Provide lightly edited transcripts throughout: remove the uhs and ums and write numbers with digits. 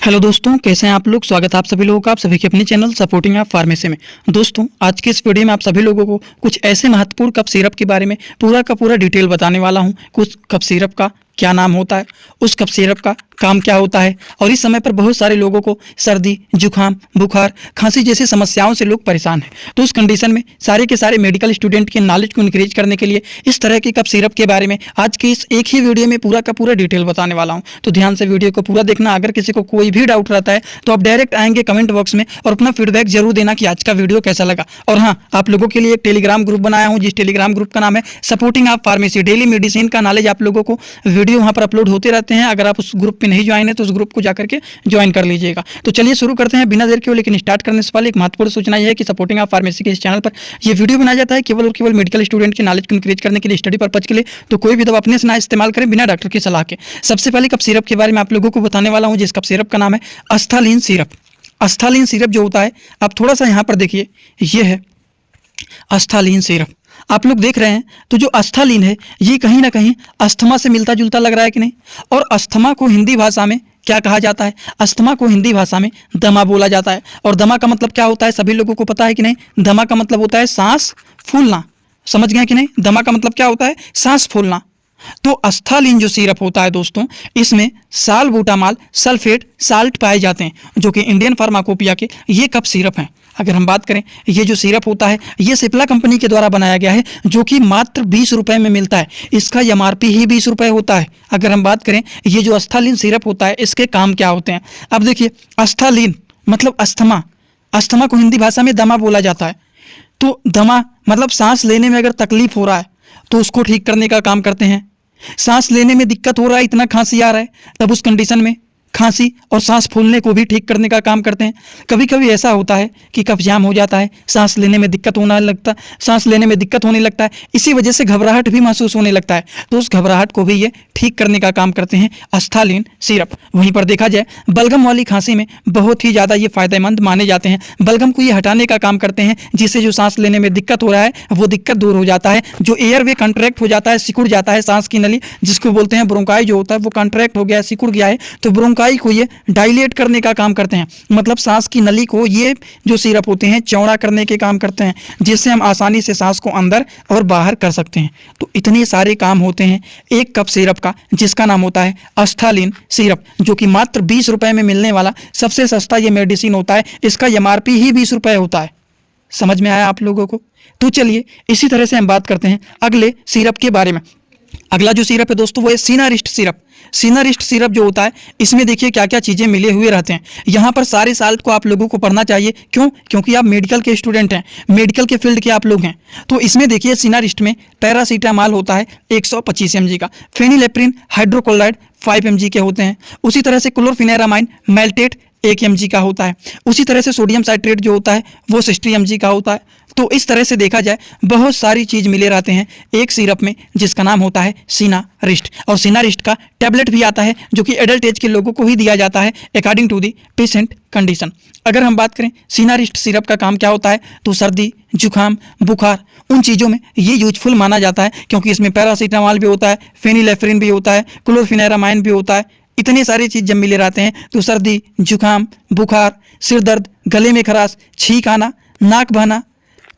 Hello दोस्तों, कैसे हैं आप लोग। स्वागत है आप सभी लोगों का आप सभी के अपने चैनल सपोर्टिंग आप फार्मेसी में। दोस्तों, आज के इस वीडियो में आप सभी लोगों को कुछ ऐसे महत्वपूर्ण कफ सिरप के बारे में पूरा का पूरा डिटेल बताने वाला हूं। कुछ कफ सिरप का क्या नाम होता है, उस कफ सिरप का काम क्या होता है, और इस समय पर बहुत सारे लोगों को सर्दी, जुकाम, बुखार, खांसी जैसी समस्याओं से लोग परेशान हैं। तो उस कंडीशन में सारे के सारे मेडिकल स्टूडेंट के नॉलेज को इंक्रीज करने के लिए इस तरह के कफ सिरप के बारे में आज के इस एक ही वीडियो में पूरा का पूरा डिटेल बताने वाला हूं। तो ध्यान से वीडियो को पूरा देखना। अगर किसी को कोई भी डाउट रहता है तो आप डायरेक्ट आएंगे कमेंट बॉक्स में और अपना फीडबैक जरूर देना कि आज का वीडियो कैसा लगा। और हाँ, आप लोगों के लिए एक टेलीग्राम ग्रुप बनाया हूँ, जिस टेलीग्राम ग्रुप का नाम है सपोर्टिंग आप फार्मेसी। डेली मेडिसिन का नॉलेज आप लोगों को वीडियो वहाँ पर अपलोड होते रहते हैं। अगर आप उस ग्रुप पे नहीं ज्वाइन है तो उस ग्रुप को जाकर के ज्वाइन कर लीजिएगा। तो चलिए शुरू करते हैं बिना देर के। लेकिन स्टार्ट करने से पहले एक महत्वपूर्ण सूचना यह है कि सपोर्टिंग आप फार्मेसी के इस चैनल पर यह वीडियो बनाया जाता है केवल और केवल मेडिकल स्टूडेंट के नॉलेज को इंक्रीज करने के लिए, स्टडी पर्पज के लिए। तो कोई भी दवा अपने से ना इस्तेमाल करें बिना डॉक्टर की सलाह के। सबसे पहले कफ सिरप के बारे में आप लोगों को बताने वाला हूं, जिस कफ सिरप का नाम है अस्थालीन सिरप। अस्थालीन सिरप जो होता है, आप थोड़ा सा यहाँ पर देखिए, ये है अस्थालीन सिरप। आप लोग देख रहे हैं तो जो अस्थालीन है ये कहीं ना कहीं अस्थमा से मिलता जुलता लग रहा है कि नहीं। और अस्थमा को हिंदी भाषा में क्या कहा जाता है? अस्थमा को हिंदी भाषा में दमा बोला जाता है। और दमा का मतलब क्या होता है सभी लोगों को पता है कि नहीं? दमा का मतलब होता है सांस फूलना। समझ गए कि नहीं? दमा का मतलब क्या होता है? सांस फूलना। तो अस्थालीन जो सिरप होता है दोस्तों, इसमें सालबुटामॉल सल्फेट साल्ट पाए जाते हैं, जो कि इंडियन फार्माकोपिया के ये कफ सिरप हैं। अगर हम बात करें, ये जो सिरप होता है ये सिप्ला कंपनी के द्वारा बनाया गया है, जो कि मात्र 20 रुपए में मिलता है। इसका MRP ही 20 रुपए होता है। अगर हम बात करें, ये जो अस्थालीन सिरप होता है इसके काम क्या होते हैं, अब देखिए। अस्थालीन मतलब अस्थमा। अस्थमा को हिंदी भाषा में दमा बोला जाता है। तो दमा मतलब सांस लेने में अगर तकलीफ हो रहा है तो उसको ठीक करने का काम करते हैं। सांस लेने में दिक्कत हो रहा है, इतना खांसी आ रहा है, तब उस कंडीशन में खांसी और सांस फूलने को भी ठीक करने का काम करते हैं। कभी कभी ऐसा होता है कि कफ जाम हो जाता है, सांस लेने में दिक्कत होने लगता है, इसी वजह से घबराहट भी महसूस होने लगता है। तो उस घबराहट को भी ये ठीक करने का काम करते हैं अस्थालीन सिरप। वहीं पर देखा जाए, बलगम वाली खांसी में बहुत ही ज़्यादा ये फायदेमंद माने जाते हैं। बलगम को ये हटाने का काम करते हैं, जिससे जो सांस लेने में दिक्कत हो रहा है वो दिक्कत दूर हो जाता है। जो एयरवे कॉन्ट्रैक्ट हो जाता है, सिकुड़ जाता है, सांस की नली जिसको बोलते हैं ब्रोंकाई जो होता है वो कॉन्ट्रैक्ट हो गया है, सिकुड़ गया है, तो ब्रोंकाई को ये डायलेट करने का काम करते हैं। मतलब सांस की नली को ये जो सिरप होते हैं चौड़ा करने के काम करते हैं, जिससे हम आसानी से सांस को अंदर और बाहर कर सकते हैं। तो इतने सारे काम होते हैं एक कप सिरप का, जिसका नाम होता है अस्थालीन सिरप, जो कि मात्र 20 रुपए में मिलने वाला सबसे सस्ता ये मेडिसिन होता है। इसका MRP ही 20 रुपए होता है। समझ में आया आप लोगों को? तो चलिए इसी तरह से हम बात करते हैं अगले सिरप के बारे में। अगला जो सिरप है दोस्तों वो है सिनारिस्ट सिरप। सिनारिस्ट सिरप जो होता है, इसमें देखिए क्या क्या चीज़ें मिले हुए रहते हैं। यहाँ पर सारे साल्ट को आप लोगों को पढ़ना चाहिए। क्यों? क्योंकि आप मेडिकल के स्टूडेंट हैं, मेडिकल के फील्ड के आप लोग हैं। तो इसमें देखिए सिनारिस्ट में पैरासीटामॉल होता है 125 mg का, फेनिलेप्रिन हाइड्रोक्लोराइड 5 mg के होते हैं। उसी तरह से क्लोरफिनेरामाइन मेल्टेट 1 mg का होता है। उसी तरह से सोडियम साइट्रेट जो होता है वो 60 mg का होता है। तो इस तरह से देखा जाए बहुत सारी चीज़ मिले रहते हैं एक सिरप में, जिसका नाम होता है सिनारिस्ट। और सिनारिस्ट का टैबलेट भी आता है, जो कि एडल्ट एज के लोगों को ही दिया जाता है according to the patient condition. अगर हम बात करें सिनारिस्ट सिरप का काम क्या होता है, तो सर्दी, जुकाम, बुखार उन चीज़ों में ये यूजफुल माना जाता है, क्योंकि इसमें पैरासीटामॉल भी होता है, फेनिलेफ्रिन भी होता है, क्लोरफिनेरामाइन भी होता है। इतने सारी चीज़ जब मिले रहते हैं तो सर्दी, जुकाम, बुखार, सिर दर्द, गले में खराश, छींक आना, नाक बहना,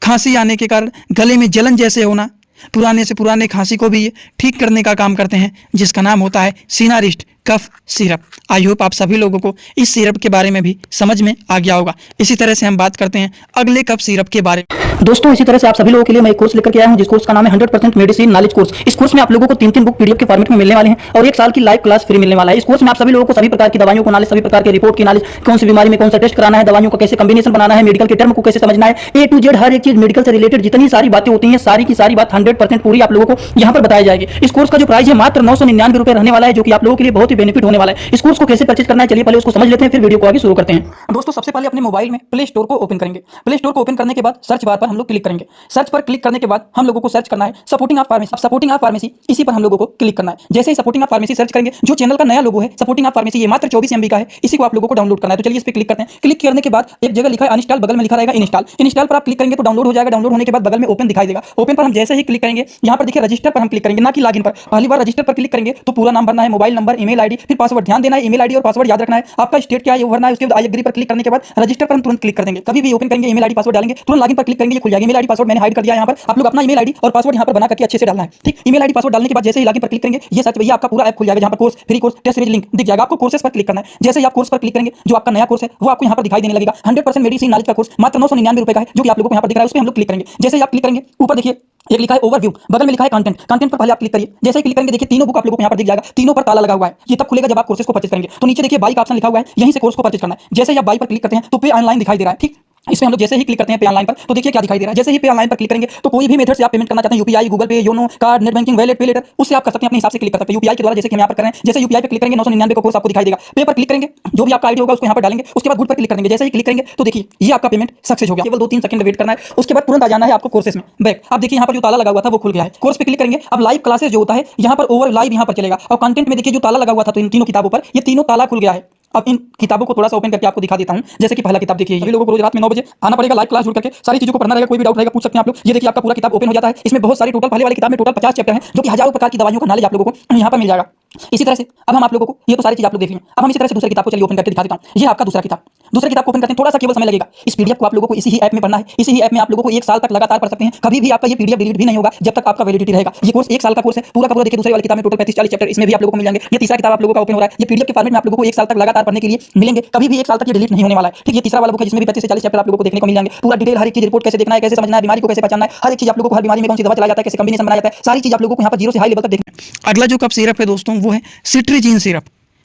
खांसी आने के कारण गले में जलन जैसे होना, पुराने से पुराने खांसी को भी ये ठीक करने का काम करते हैं, जिसका नाम होता है सिनारिस्ट कफ सिरप। आई होप आप सभी लोगों को इस सिरप के बारे में भी समझ में आ गया होगा। इसी तरह से हम बात करते हैं अगले कफ सिरप के बारे में। दोस्तों, इसी तरह से आप सभी लोगों के लिए मैं एक कोर्स लेकर के आया हूं, जिस कोर्स का नाम है 100% मेडिसिन नॉलेज कोर्स। इस कोर्स में आप लोगों को 3 बुक PDF के फॉर्मेट में मिलने वाले हैं और 1 साल की लाइव क्लास फ्री मिलने वाला है। इस कोर्स में आप सभी लोगों को सभी प्रकार की दवाइयों को नॉलेज, सभी प्रकार के रिपोर्ट की नॉलेज, कौन सी बीमारी में कौन सा टेस्ट कराना है, दवाइयों का कैसे कॉम्बिनेशन बनाना है, मेडिकल के टर्म को कैसे समझना है, A to Z हर एक चीज मेडिकल से रिलेटेड जितनी सारी बातें होती हैं, सारी की सारी बात 100% पूरी आप लोगों को यहाँ पर बताई जाएगी। इस कोर्स का जो प्राइस है मात्र 999 रुपए रहने वाला है, जो कि आप लोगों के लिए बहुत ही बेनिफिट होने वाला है। इस कोर्स को कैसे परचेज करना है, चलिए पहले उसको समझ लेते हैं, फिर वीडियो को आगे शुरू करते हैं। दोस्तों, सबसे पहले अपने मोबाइल में प्ले स्टोर को ओपन करेंगे। प्ले स्टोर को ओपन करने के बाद सर्च बार पर हम लोग क्लिक करेंगे। सर्च पर क्लिक करने के बाद हम लोगों को सर्च करना है सपोर्टिंग आप फार्मेसी। अब सपोर्टिंग आप फार्मेसी इसी पर हम लोगों को क्लिक करना है। जैसे ही सपोर्टिंग आप फार्मेसी सर्च करेंगे, जो चैनल का नया लोगो है सपोर्टिंग आप फार्मेसी, ये मात्र 24 MB का है, इसी को आप लोगों को डाउनलोड करना है। तो चलिए इस पर क्लिक करते हैं। क्लिक करने के बाद एक जगह लिखा है अनइंस्टॉल, बगल में लिखा रहेगा इंस्टॉल। इंस्टॉल पर आप क्लिक करेंगे तो डाउनलोड हो जाएगा। डाउनलोड होने के बाद बगल में ओपन दिखाई देगा। ओपन पर हम जैसे ही क्लिक करेंगे, यहाँ पर देखिए रजिस्टर पर हम क्लिक करेंगे, ना कि लॉगिन पर। पहली बार रजिस्टर पर क्लिक करेंगे तो पूरा नाम भरना है, mobile number, email email ID, फिर पासवर्ड। ध्यान देना है, ईमेल आईडी और पासवर्ड याद रखना है। आपका स्टेट क्या है ये भरना है। उसके बाद आई एग्री पर क्लिक करने के बाद रजिस्टर पर हम तुरंत क्लिक कर देंगे। कभी भी ओपन करेंगे, ईमेल आईडी पासवर्ड डालेंगे, तुरंत लॉगिन पर क्लिक करेंगे, ये खुल जाएगी। ईमेल आईडी पासवर्ड मैंने हाइड कर दिया यहाँ पर। आप लोग अपना ईमेल आईडी और पासवर्ड यहाँ पर बना करके अच्छे से डालना है, ठीक। ईमेल आईडी पासवर्ड डालने के बाद जैसे ही लॉगिन पर क्लिक करेंगे, ये सच भैया आपका पूरा ऐप खुल जाएगा, जहाँ पर course, free course, test series link दिख जाएगा। आपको कोर्सेस पर क्लिक करना है। जैसे ही आप कोर्स पर क्लिक करेंगे, जो आपका नया कोर्स है वो आपको यहाँ पर दिखाई देने लगेगा। 100% मेडिसिन नॉलेज का कोर्स मात्र 999 रुपए का है, जो कि आप लोगों को यहाँ पर दिख रहा है। उस पर हम लोग क्लिक करेंगे। जैसे ही आप क्लिक करेंगे, ऊपर देखिए एक लिखा है ओवरव्यू, बगल में लिखा है कंटेंट। कंटेंट पर पहले आप क्लिक करिए। जैसे ही क्लिक करेंगे, देखिए तीनों बुक आप लोगों को यहाँ पर दिख जाएगा। तीनों पर ताला लगा हुआ है। ये तब खुलेगा जब आप कोर्सेस को परचेज करेंगे। तो नीचे देखिए बाई का ऑप्शन लिखा हुआ है, यहीं से कोर्स को परचेज करना है। जैसे ही आप बाई पर क्लिक करते हैं तो पे ऑनलाइन दिखाई दे रहा है, ठीक। इसमें हम लोग जैसे ही क्लिक करते हैं पे ऑनलाइन पर, तो देखिए क्या दिखाई दे रहा है। जैसे ही पे ऑनलाइन पर क्लिक करेंगे तो कोई भी मेथड से आप पेमेंट करना चाहते हैं, यूपीआई, गूगल पे, YONO, card, net banking, wallet, पे लेटर, उससे आप कर सकते हैं। अपने हिसाब से क्लिक कर सकते हैं यूपीआई के द्वारा, जैसे कि हम यहाँ पर कर रहे हैं। जैसे यूपीआई पे क्लिक करेंगे 999 का कोर्स आपको दिखाई देगा। पे पर क्लिक करेंगे, जो भी आपका आईडी होगा उसको यहाँ पर डालेंगे। उसके बाद गुड पर क्लिक करेंगे। जैसे ही क्लिक करेंगे तो देखिए ये आपका पेमेंट सक्सेस हो गया। केवल 2-3 सेकंड वेट करना है। उसके बाद तुरंत आ जाना है आपको कोर्सेस में बैक। आप देखिए यहाँ पर जो ताला लगा हुआ था वो खुल गया है। कोर्स पे क्लिक करेंगे, अब लाइव क्लासेस जो होता है यहाँ पर ओवर लाइव यहाँ पर चलेगा। और कंटेंट में देखिए जो ताला लगा हुआ था तो इन तीनों किताबों पर, ये तीनों ताला खुल गया है। अब इन किताबों को थोड़ा सा ओपन करके आपको दिखा देता हूं। जैसे कि पहला किताब देखिए, सभी लोगों को रोज रात में 9 बजे आना पड़ेगा, लाइव क्लास जुड़ करके सारी चीजों को पढ़ना रहेगा। कोई भी डाउट रहेगा पूछ सकते हैं आप लोग। ये देखिए आपका पूरा किताब ओपन हो जाता है। इसमें बहुत सारी टोटल, पहले वाली किताब में टोटल 50 चैप्टर हैं, जो कि हजारों प्रकार की दवाइयों का नॉलेज आप लोगों को यहाँ पर मिल जाएगा। इसी तरह से अब हम आप लोगों को, ये तो सारी चीज आप लोग देख लें। अब हम इसी तरह से दूसरी किताब को चलिए ओपन करके दिखा देता हूं। ये आपका दूसरा किताब। दूसरी किताब को ओपन करते हैं, थोड़ा सा केवल समय लगेगा। इस पीडीएफ को आप लोगों को इसी ही ऐप में पढ़ना है। इसी ही ऐप में आप लोगों को 1 साल तक लगातार पढ़ सकते हैं। कभी भी आपका ये पीडीएफ डिलीट भी नहीं होगा जब तक आपका वैलिडिटी रहेगा। ये कोर्स 1 साल का कोर्स है, पूरा का पूरा। देखिए दूसरी वाली किताब में टोटल 35-40 चैप्टर इसमें भी आप लोगों को मिल जाएंगे। ये तीसरा किताब आप लोगों का ओपन हो रहा है। ये पीडीएफ के फॉर्मेट में आप लोगों को 1 साल तक लगातार पढ़ने के लिए मिलेंगे। कभी भी 1 साल तक ये डिलीट नहीं होने वाला है, ठीक। ये तीसरा वाला बुक है जिसमें भी 35 से 40 चैप्टर आप लोगों को देखने को मिल जाएंगे। पूरा डिटेल, हर एक चीज, रिपोर्ट कैसे देखना है, कैसे समझना है, बीमारी को कैसे पहचानना है, हर एक चीज आप लोगों को, हर बीमारी में कौन सी दवा चलाया जाता है, कैसे कॉम्बिनेशन बनाया जाता है, सारी चीज आप लोगों को यहाँ पर जीरो से हाई लेवल तक देखना है। अगला जो कफ सिरप है दोस्तों वो है सिट्रीजिन सिरप।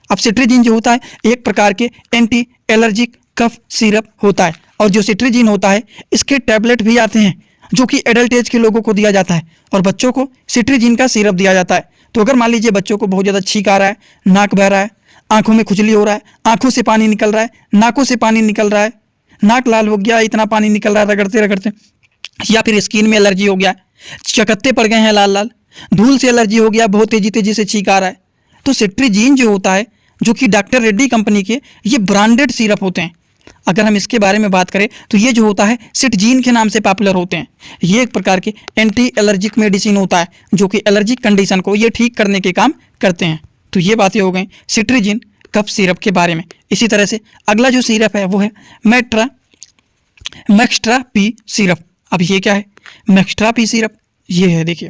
अब सिट्रीजिन जो होता है एक प्रकार के एंटी एलर्जिक कफ सिरप होता है। और जो सिट्रीजिन होता है इसके टैबलेट भी आते हैं, जो कि एडल्ट एज के लोगों को दिया जाता है। और बच्चों को सिट्रीजिन का सिरप दिया जाता है। तो अगर मान लीजिए बच्चों को बहुत ज़्यादा छींक आ रहा है, नाक बह रहा है, आंखों में खुजली हो रहा है, आंखों से पानी निकल रहा है, नाकों से पानी निकल रहा है, नाक लाल हो गया, इतना पानी निकल रहा है रगड़ते रगड़ते, या फिर स्किन में एलर्जी हो गया है, चकत्ते पड़ गए हैं लाल लाल, धूल से एलर्जी हो गया, बहुत तेजी तेजी से छींक आ रहा है, तो सिट्रीजिन जो होता है, जो कि डॉक्टर रेड्डी कंपनी के ये ब्रांडेड सिरप होते हैं। अगर हम इसके बारे में बात करें तो ये जो होता है सिट्रीजिन के नाम से पॉपुलर होते हैं। ये एक प्रकार के एंटी एलर्जिक मेडिसिन होता है, जो कि एलर्जिक कंडीशन को ये ठीक करने के काम करते हैं। तो ये बातें हो गई सिट्रीजिन कफ सिरप के बारे में। इसी तरह से अगला जो सिरप है वो है मैक्स्ट्रा पी सिरप। अब ये क्या है मैक्स्ट्रा पी सिरप? ये है, देखिए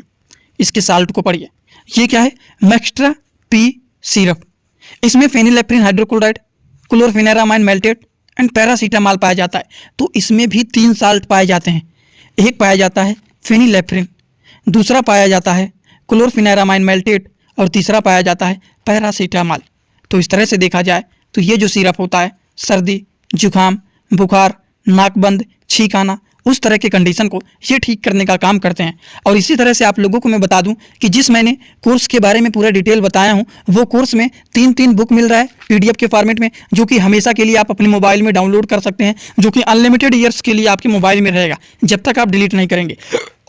इसके साल्ट को पढ़िए। ये क्या है मैक्स्ट्रा पी सिरप? इसमें फेनिलेफ्रिन हाइड्रोक्लोराइड, क्लोरफेनेरामाइन मेल्टेट एंड पैरासीटामॉल पाया जाता है। तो इसमें भी 3 साल्ट पाए जाते हैं। एक पाया जाता है फेनिलेफ्रिन, दूसरा पाया जाता है क्लोरफेनेरामाइन मेल्टेट और तीसरा पाया जाता है पैरासीटामॉल। तो इस तरह से देखा जाए तो ये जो सिरप होता है सर्दी, जुकाम, बुखार, नाकबंद, छींक आना, उस तरह के कंडीशन को ये ठीक करने का काम करते हैं। और इसी तरह से आप लोगों को मैं बता दूं कि जिस मैंने कोर्स के बारे में पूरा डिटेल बताया हूं, वो कोर्स में 3 बुक मिल रहा है पीडीएफ के फॉर्मेट में, जो कि हमेशा के लिए आप अपने मोबाइल में डाउनलोड कर सकते हैं, जो कि अनलिमिटेड ईयर्स के लिए आपके मोबाइल में रहेगा जब तक आप डिलीट नहीं करेंगे।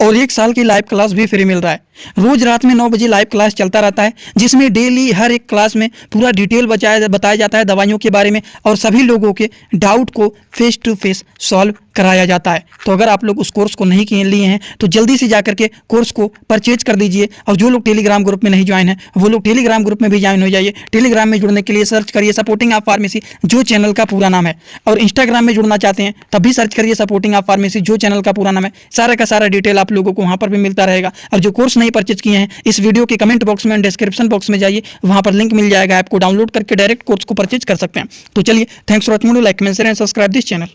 और 1 साल की लाइव क्लास भी फ्री मिल रहा है। रोज रात में 9 बजे लाइव क्लास चलता रहता है, जिसमें डेली हर एक क्लास में पूरा डिटेल बताया जाता है दवाइयों के बारे में, और सभी लोगों के डाउट को फेस टू फेस सॉल्व कराया जाता है। तो अगर आप लोग उस कोर्स को नहीं लिए हैं तो जल्दी से जाकर के कोर्स को परचेज कर दीजिए। और जो लोग टेलीग्राम ग्रुप में नहीं ज्वाइन है वो लोग टेलीग्राम ग्रुप में भी ज्वाइन हो जाइए। टेलीग्राम में जुड़ने के लिए सर्च करिए सपोर्टिंग ऑफ फार्मेसी, जो चैनल का पूरा नाम है। और इंस्टाग्राम में जुड़ना चाहते हैं तब भी सर्च करिए सपोर्टिंग ऑफ फार्मेसी, जो चैनल का पूरा नाम है। सारा का सारा डिटेल आप लोगों को वहाँ पर भी मिलता रहेगा। और जो कोर्स नहीं परचेज किए हैं, इस वीडियो के कमेंट बॉक्स में, डिस्क्रिप्शन बॉक्स में जाइए, वहाँ पर लिंक मिल जाएगा। ऐप को डाउनलोड करके डायरेक्ट कोर्स को परचेज कर सकते हैं। तो चलिए, thanks for watching, like, comment, share and subscribe this channel.